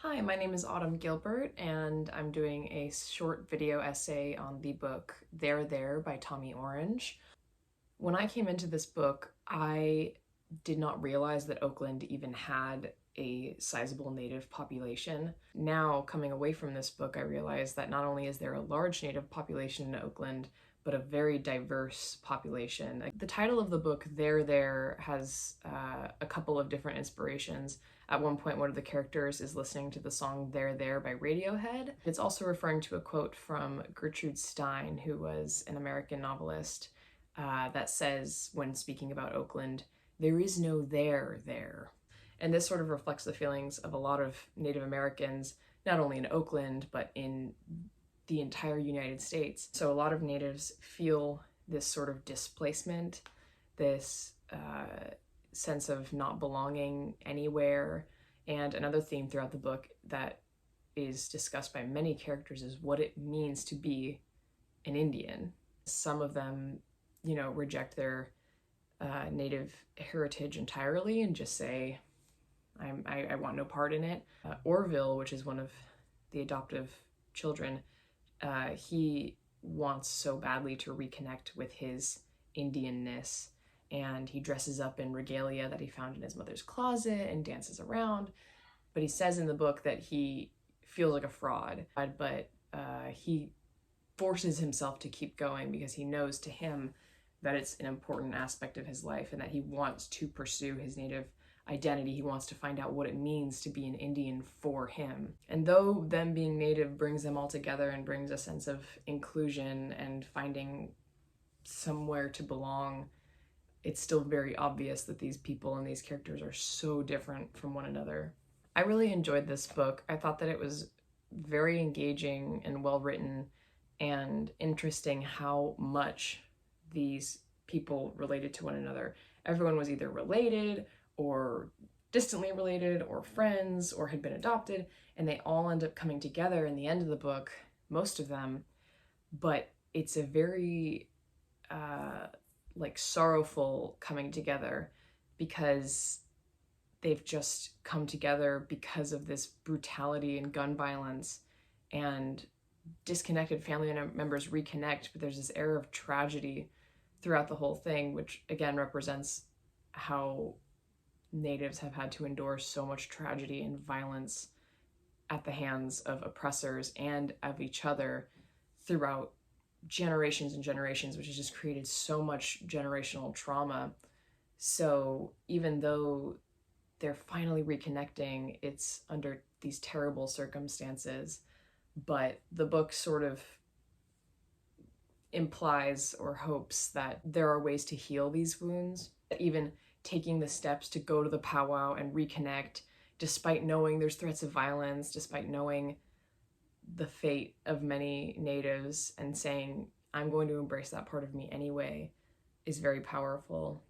Hi, my name is Autumn Gilbert, and I'm doing a short video essay on the book There There by Tommy Orange. When I came into this book, I did not realize that Oakland even had a sizable native population. Now, coming away from this book, I realized that not only is there a large native population in Oakland, but a very diverse population. The title of the book, There There, has a couple of different inspirations. At one point, one of the characters is listening to the song There There by Radiohead. It's also referring to a quote from Gertrude Stein, who was an American novelist, that says, when speaking about Oakland, "There is no there there." And this sort of reflects the feelings of a lot of Native Americans, not only in Oakland, but in the entire United States. So a lot of natives feel this sort of displacement, this sense of not belonging anywhere. And another theme throughout the book that is discussed by many characters is what it means to be an Indian. Some of them, reject their native heritage entirely and just say, I want no part in it. Orville, which is one of the adoptive children, he wants so badly to reconnect with his Indianness, and he dresses up in regalia that he found in his mother's closet and dances around. But he says in the book that he feels like a fraud, but he forces himself to keep going because he knows to him that it's an important aspect of his life and that he wants to pursue his native identity. He wants to find out what it means to be an Indian for him. And though them being native brings them all together and brings a sense of inclusion and finding somewhere to belong, it's still very obvious that these people and these characters are so different from one another. I really enjoyed this book. I thought that it was very engaging and well written and interesting how much these people related to one another. Everyone was either related or distantly related or friends or had been adopted, and they all end up coming together in the end of the book, most of them. But it's a very sorrowful coming together because they've just come together because of this brutality and gun violence, and disconnected family members reconnect, but there's this air of tragedy throughout the whole thing, which again represents how natives have had to endure so much tragedy and violence at the hands of oppressors and of each other throughout generations and generations, which has just created so much generational trauma. So even though they're finally reconnecting, it's under these terrible circumstances, but the book sort of implies or hopes that there are ways to heal these wounds, even taking the steps to go to the powwow and reconnect, despite knowing there's threats of violence, despite knowing the fate of many natives, and saying, I'm going to embrace that part of me anyway, is very powerful.